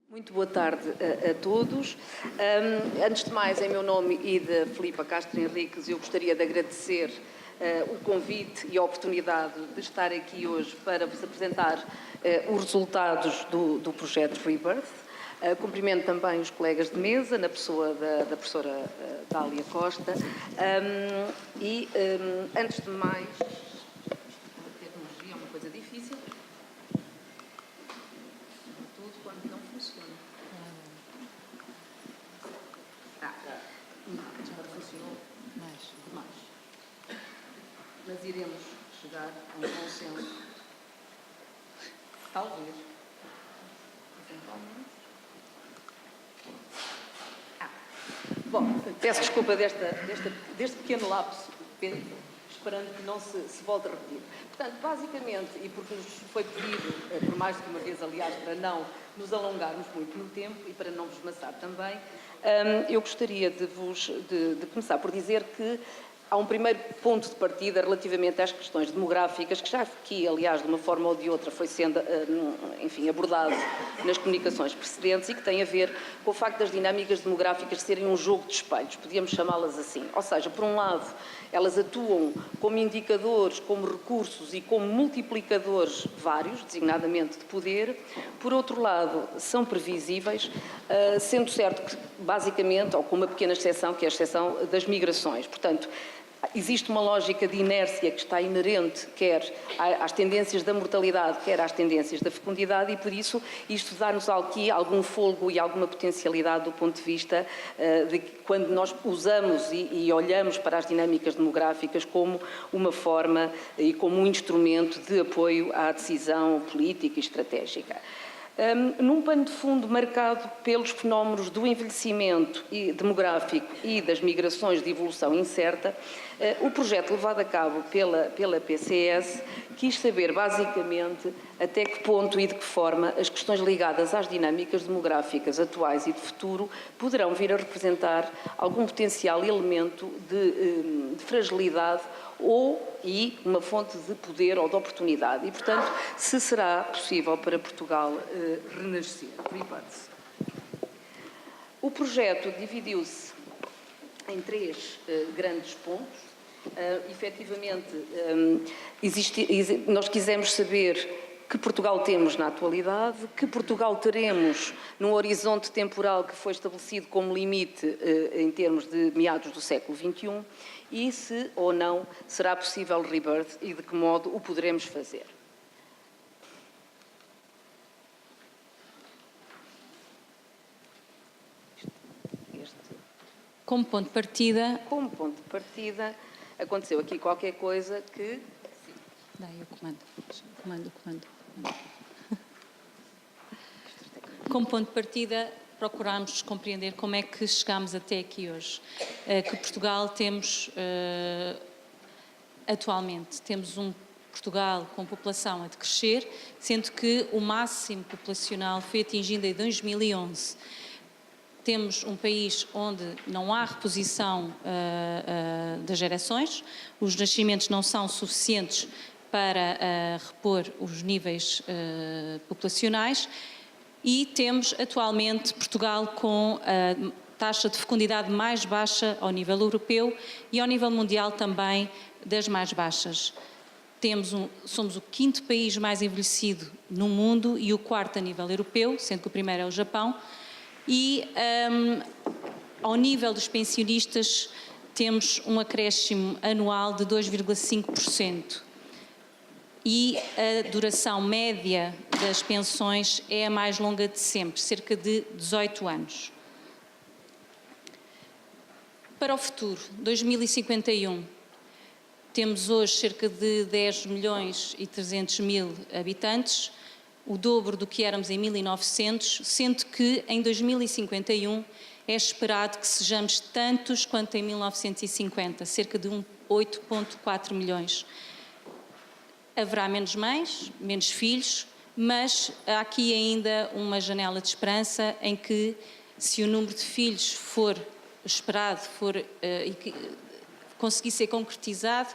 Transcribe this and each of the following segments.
Muito boa tarde a todos. Antes de mais, em meu nome e de Filipa Castro Henriques, eu gostaria de agradecer o convite e a oportunidade de estar aqui hoje para vos apresentar os resultados do projeto Rebirth. Cumprimento também os colegas de mesa, na pessoa da professora Dália Costa. Antes de mais, a tecnologia é uma coisa difícil. Tudo quando não funciona. Agora funcionou mais. Mas iremos chegar a um consenso. Talvez. Eventualmente. Bom, peço desculpa deste pequeno lapso, esperando que não se volte a repetir. Portanto, basicamente, e porque nos foi pedido, por mais de uma vez, aliás, para não nos alongarmos muito no tempo e para não vos maçar também, eu gostaria de começar por dizer que há um primeiro ponto de partida relativamente às questões demográficas, que já aqui, aliás, de uma forma ou de outra, foi sendo, enfim, abordado nas comunicações precedentes e que tem a ver com o facto das dinâmicas demográficas serem um jogo de espelhos, podíamos chamá-las assim. Ou seja, por um lado, elas atuam como indicadores, como recursos e como multiplicadores vários, designadamente de poder. Por outro lado, são previsíveis, sendo certo que, basicamente, ou com uma pequena exceção, que é a exceção das migrações. Portanto, existe uma lógica de inércia que está inerente quer às tendências da mortalidade, quer às tendências da fecundidade e, por isso, isto dá-nos aqui algum fôlego e alguma potencialidade do ponto de vista de quando nós usamos e olhamos para as dinâmicas demográficas como uma forma e como um instrumento de apoio à decisão política e estratégica. Num pano de fundo marcado pelos fenómenos do envelhecimento demográfico e das migrações de evolução incerta, o projeto levado a cabo pela PCS quis saber basicamente até que ponto e de que forma as questões ligadas às dinâmicas demográficas atuais e de futuro poderão vir a representar algum potencial elemento de fragilidade e uma fonte de poder ou de oportunidade. E, portanto, se será possível para Portugal renascer. Por hipótese. O projeto dividiu-se em três grandes pontos. Efetivamente, nós quisemos saber que Portugal temos na atualidade, que Portugal teremos num horizonte temporal que foi estabelecido como limite em termos de meados do século XXI e se ou não será possível rebirth e de que modo o poderemos fazer. Como ponto de partida... Como ponto de partida, aconteceu aqui qualquer coisa que... Dá aí o comando. Comando. Como ponto de partida, procurámos compreender como é que chegámos até aqui hoje. Que Portugal temos, atualmente, temos um Portugal com população a decrescer, sendo que o máximo populacional foi atingido em 2011. Temos um país onde não há reposição das gerações, os nascimentos não são suficientes para repor os níveis populacionais e temos atualmente Portugal com a taxa de fecundidade mais baixa ao nível europeu e ao nível mundial também das mais baixas. Somos o quinto país mais envelhecido no mundo e o quarto a nível europeu, sendo que o primeiro é o Japão. E ao nível dos pensionistas temos um acréscimo anual de 2,5%. E a duração média das pensões é a mais longa de sempre, cerca de 18 anos. Para o futuro, 2051, temos hoje cerca de 10 milhões e 300 mil habitantes, o dobro do que éramos em 1900, sendo que em 2051 é esperado que sejamos tantos quanto em 1950, cerca de 8,4 milhões. Haverá menos mães, menos filhos, mas há aqui ainda uma janela de esperança em que, se o número de filhos for esperado e conseguir ser concretizado,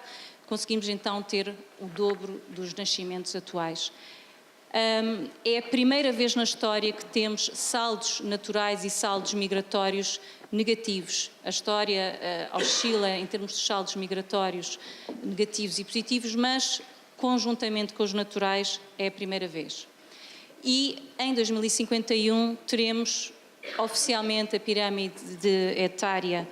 conseguimos então ter o dobro dos nascimentos atuais. É a primeira vez na história que temos saldos naturais e saldos migratórios negativos. A história oscila em termos de saldos migratórios negativos e positivos, mas conjuntamente com os naturais é a primeira vez. E em 2051 teremos oficialmente a pirâmide etária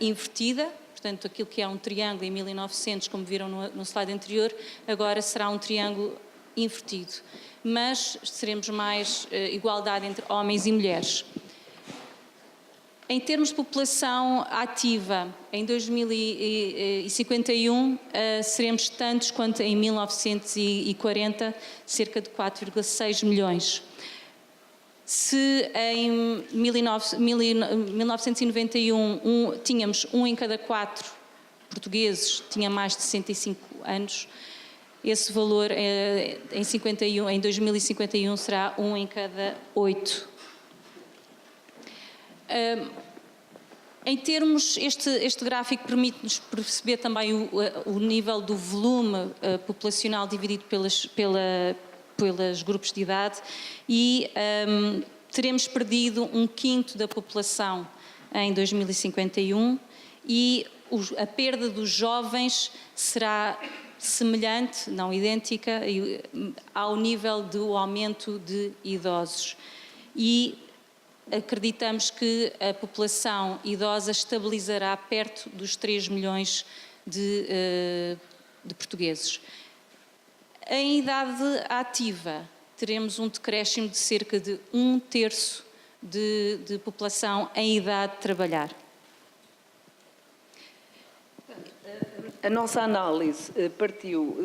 invertida. Portanto, aquilo que é um triângulo em 1900, como viram no slide anterior, agora será um triângulo invertido. Mas teremos mais igualdade entre homens e mulheres. Em termos de população ativa, em 2051 seremos tantos quanto em 1940, cerca de 4,6 milhões. Se em 1991 tínhamos 1 em cada 4 portugueses tinha mais de 65 anos, esse valor em 2051 será 1 em cada 8. Em termos, este gráfico permite-nos perceber também o nível do volume populacional dividido pelos grupos de idade e teremos perdido 1/5 da população em 2051 e a perda dos jovens será semelhante, não idêntica, ao nível do aumento de idosos. E acreditamos que a população idosa estabilizará perto dos 3 milhões de portugueses. Em idade ativa, teremos um decréscimo de cerca de 1/3 de população em idade de trabalhar. A nossa análise partiu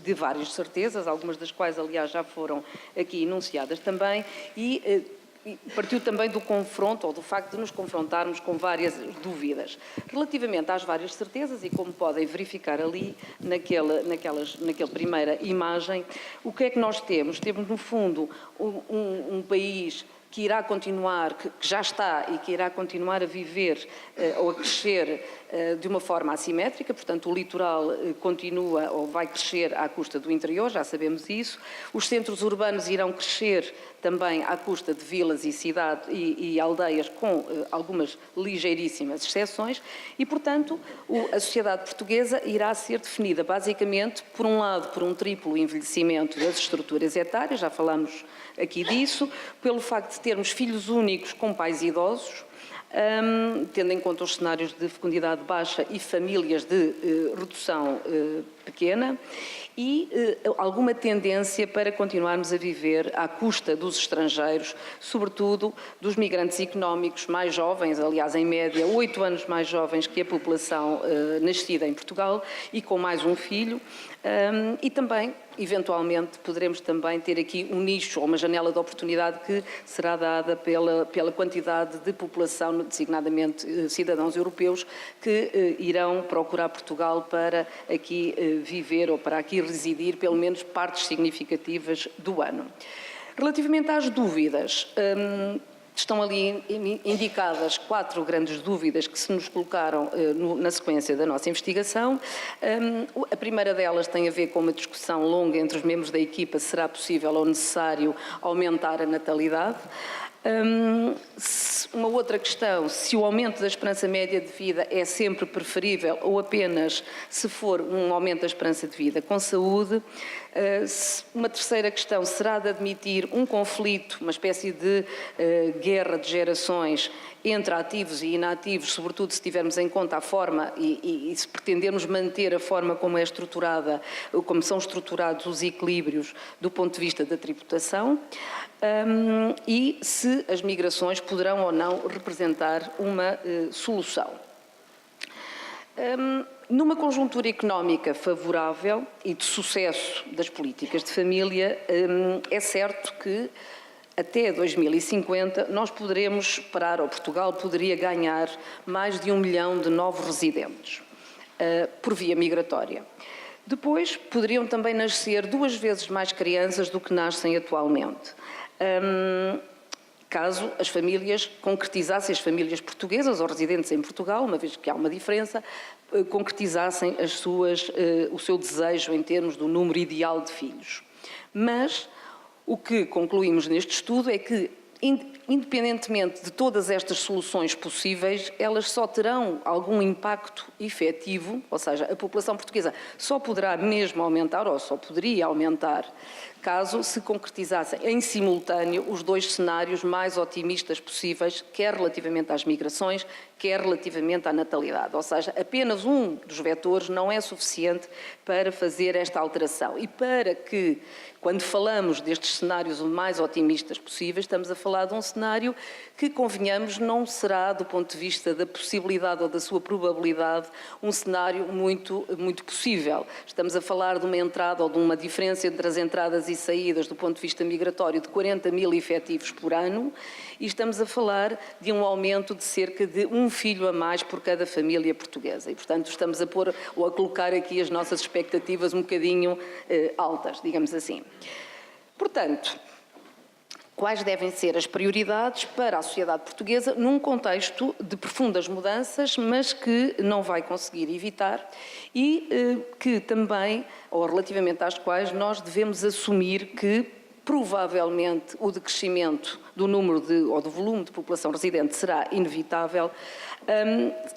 de várias certezas, algumas das quais, aliás, já foram aqui enunciadas também, e partiu também do confronto, ou do facto de nos confrontarmos com várias dúvidas. Relativamente às várias certezas, e como podem verificar ali, naquela primeira imagem, o que é que nós temos? Temos, no fundo, um país que irá continuar, que já está e que irá continuar a viver ou a crescer de uma forma assimétrica, portanto o litoral continua ou vai crescer à custa do interior, já sabemos isso. Os centros urbanos irão crescer também à custa de vilas e cidades e aldeias, com algumas ligeiríssimas exceções, e portanto a sociedade portuguesa irá ser definida basicamente, por um lado, por um triplo envelhecimento das estruturas etárias, já falamos aqui disso, pelo facto de termos filhos únicos com pais idosos, tendo em conta os cenários de fecundidade baixa e famílias de redução pequena, e alguma tendência para continuarmos a viver à custa dos estrangeiros, sobretudo dos migrantes económicos mais jovens, aliás, em média, 8 anos mais jovens que a população nascida em Portugal e com mais um filho, e também, eventualmente, poderemos também ter aqui um nicho ou uma janela de oportunidade que será dada pela quantidade de população, designadamente cidadãos europeus, que irão procurar Portugal para aqui viver ou para aqui residir pelo menos partes significativas do ano. Relativamente às dúvidas, estão ali indicadas 4 grandes dúvidas que se nos colocaram na sequência da nossa investigação. A primeira delas tem a ver com uma discussão longa entre os membros da equipa se será possível ou necessário aumentar a natalidade. Uma outra questão, se o aumento da esperança média de vida é sempre preferível ou apenas se for um aumento da esperança de vida com saúde. Uma terceira questão, será de admitir um conflito, uma espécie de guerra de gerações entre ativos e inativos, sobretudo se tivermos em conta a forma e se pretendermos manter a forma como é estruturada, como são estruturados os equilíbrios do ponto de vista da tributação, e se as migrações poderão ou não representar uma solução. Numa conjuntura económica favorável e de sucesso das políticas de família, é certo que até 2050 nós poderemos esperar, ou Portugal poderia ganhar mais de 1 milhão de novos residentes por via migratória. Depois poderiam também nascer 2 vezes mais crianças do que nascem atualmente. Caso as famílias concretizassem, as famílias portuguesas ou residentes em Portugal, uma vez que há uma diferença, concretizassem o seu desejo em termos do número ideal de filhos. Mas O que concluímos neste estudo é que, independentemente de todas estas soluções possíveis, elas só terão algum impacto efetivo, ou seja, a população portuguesa só poderá mesmo aumentar, ou só poderia aumentar, caso se concretizassem em simultâneo os dois cenários mais otimistas possíveis, quer relativamente às migrações, quer relativamente à natalidade. Ou seja, apenas um dos vetores não é suficiente para fazer esta alteração. E para que, quando falamos destes cenários mais otimistas possíveis, estamos a falar de um cenário que, convenhamos, não será, do ponto de vista da possibilidade ou da sua probabilidade, um cenário muito possível. Estamos a falar de uma entrada ou de uma diferença entre as entradas e saídas do ponto de vista migratório de 40 mil efetivos por ano e estamos a falar de um aumento de cerca de um filho a mais por cada família portuguesa. E, portanto, estamos a pôr ou a colocar aqui as nossas expectativas um bocadinho altas, digamos assim. Portanto, quais devem ser as prioridades para a sociedade portuguesa num contexto de profundas mudanças, mas que não vai conseguir evitar e que também, ou relativamente às quais, nós devemos assumir que provavelmente o decrescimento do número ou do volume de população residente será inevitável,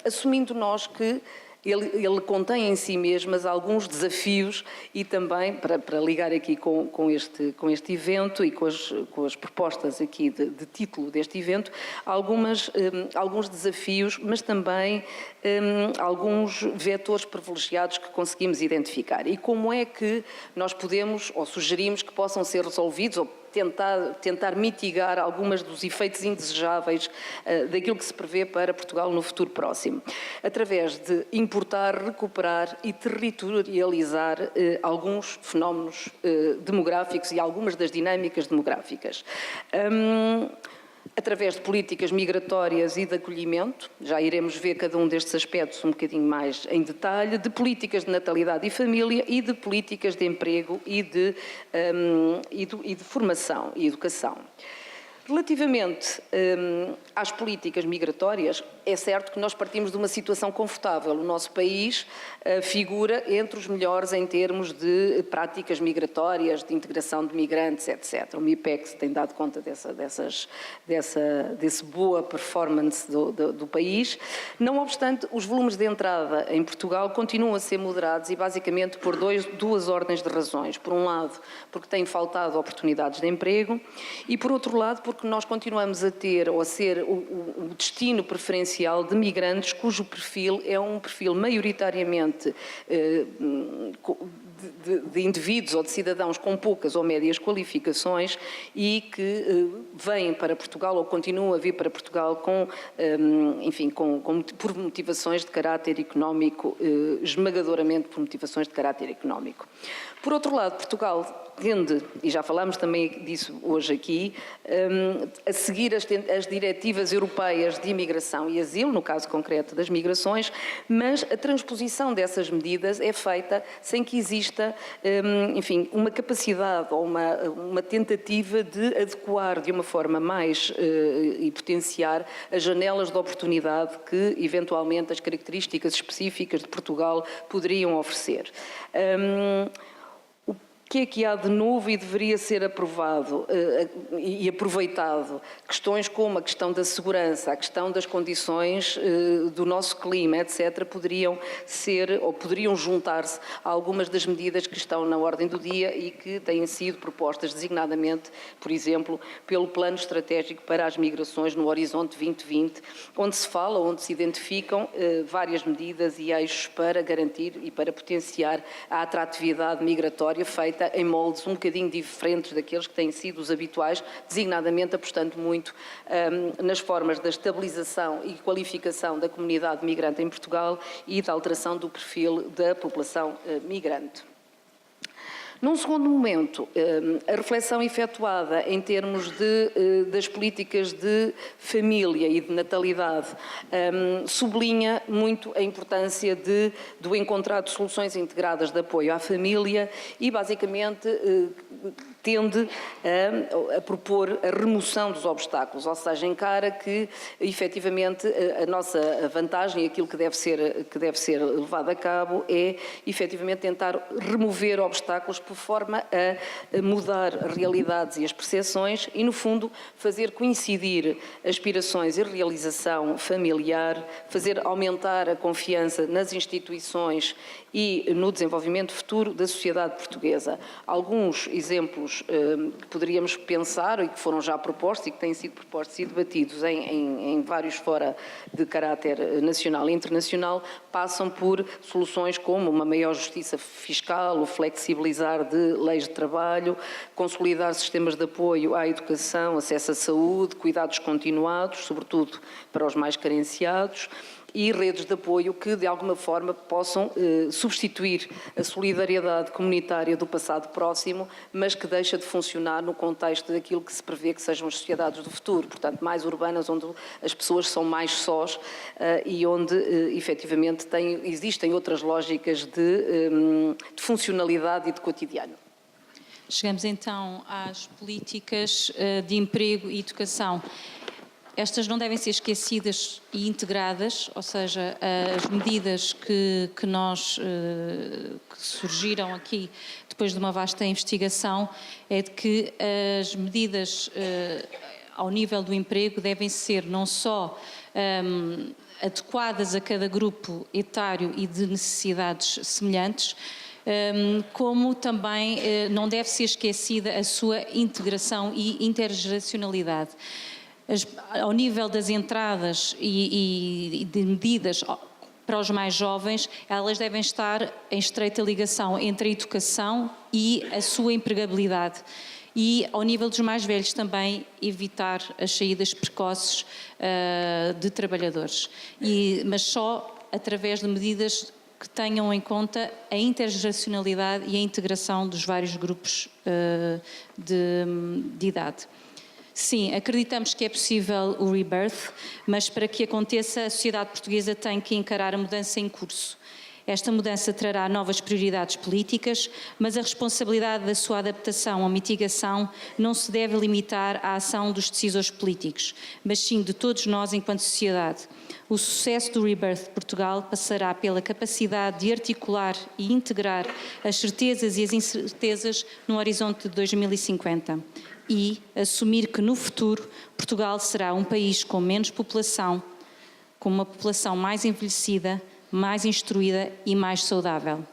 assumindo nós que ele contém em si mesmas alguns desafios e também, para ligar aqui com este evento e com as propostas aqui de título deste evento, alguns desafios, mas também alguns vetores privilegiados que conseguimos identificar. E como é que nós podemos, ou sugerimos que possam ser resolvidos, ou tentar mitigar algumas dos efeitos indesejáveis daquilo que se prevê para Portugal no futuro próximo, através de importar, recuperar e territorializar alguns fenómenos demográficos e algumas das dinâmicas demográficas. Através de políticas migratórias e de acolhimento, já iremos ver cada um destes aspectos um bocadinho mais em detalhe, de políticas de natalidade e família e de políticas de emprego e de formação e educação. Relativamente às políticas migratórias, é certo que nós partimos de uma situação confortável. O nosso país figura entre os melhores em termos de práticas migratórias, de integração de migrantes, etc. O MIPEX tem dado conta desse boa performance do país. Não obstante, os volumes de entrada em Portugal continuam a ser moderados e basicamente por duas ordens de razões. Por um lado, porque têm faltado oportunidades de emprego e, por outro lado, porque nós continuamos a ter ou a ser o destino preferencial de migrantes cujo perfil é um perfil maioritariamente de indivíduos ou de cidadãos com poucas ou médias qualificações e que vêm para Portugal ou continuam a vir para Portugal por motivações de caráter económico, esmagadoramente por motivações de caráter económico. Por outro lado, Portugal tende, e já falámos também disso hoje aqui, a seguir as diretivas europeias de imigração e asilo, no caso concreto das migrações, mas a transposição dessas medidas é feita sem que exista, uma capacidade ou uma tentativa de adequar de uma forma mais e potenciar as janelas de oportunidade que, eventualmente, as características específicas de Portugal poderiam oferecer. O que é que há de novo e deveria ser aprovado e aproveitado? Questões como a questão da segurança, a questão das condições do nosso clima, etc., poderiam ser ou poderiam juntar-se a algumas das medidas que estão na ordem do dia e que têm sido propostas designadamente, por exemplo, pelo Plano Estratégico para as Migrações no Horizonte 2020, onde se identificam várias medidas e eixos para garantir e para potenciar a atratividade migratória feita em moldes um bocadinho diferentes daqueles que têm sido os habituais, designadamente apostando muito nas formas da estabilização e qualificação da comunidade migrante em Portugal e da alteração do perfil da população migrante. Num segundo momento, a reflexão efetuada em termos das políticas de família e de natalidade sublinha muito a importância do encontrar de soluções integradas de apoio à família e, basicamente, tende a propor a remoção dos obstáculos, ou seja, encara que, efetivamente, a nossa vantagem e aquilo que deve ser levado a cabo é, efetivamente, tentar remover obstáculos por forma a mudar realidades e as percepções e, no fundo, fazer coincidir aspirações e realização familiar, fazer aumentar a confiança nas instituições e no desenvolvimento futuro da sociedade portuguesa. Alguns exemplos que poderíamos pensar e que foram já propostos e que têm sido propostos e debatidos em vários fora de caráter nacional e internacional passam por soluções como uma maior justiça fiscal, o flexibilizar de leis de trabalho, consolidar sistemas de apoio à educação, acesso à saúde, cuidados continuados, sobretudo para os mais carenciados, e redes de apoio que, de alguma forma, possam substituir a solidariedade comunitária do passado próximo, mas que deixa de funcionar no contexto daquilo que se prevê que sejam as sociedades do futuro, portanto, mais urbanas, onde as pessoas são mais sós e onde, efetivamente, existem outras lógicas de funcionalidade e de cotidiano. Chegamos então às políticas de emprego e educação. Estas não devem ser esquecidas e integradas, ou seja, as medidas que surgiram aqui depois de uma vasta investigação é de que as medidas ao nível do emprego devem ser não só adequadas a cada grupo etário e de necessidades semelhantes, como também não deve ser esquecida a sua integração e intergeracionalidade. Ao nível das entradas e de medidas para os mais jovens, elas devem estar em estreita ligação entre a educação e a sua empregabilidade. E, ao nível dos mais velhos, também evitar as saídas precoces de trabalhadores. Mas só através de medidas que tenham em conta a intergeracionalidade e a integração dos vários grupos de idade. Sim, acreditamos que é possível o rebirth, mas para que aconteça, a sociedade portuguesa tem que encarar a mudança em curso. Esta mudança trará novas prioridades políticas, mas a responsabilidade da sua adaptação ou mitigação não se deve limitar à ação dos decisores políticos, mas sim de todos nós enquanto sociedade. O sucesso do Rebirth de Portugal passará pela capacidade de articular e integrar as certezas e as incertezas no horizonte de 2050 e assumir que no futuro Portugal será um país com menos população, com uma população mais envelhecida, mais instruída e mais saudável.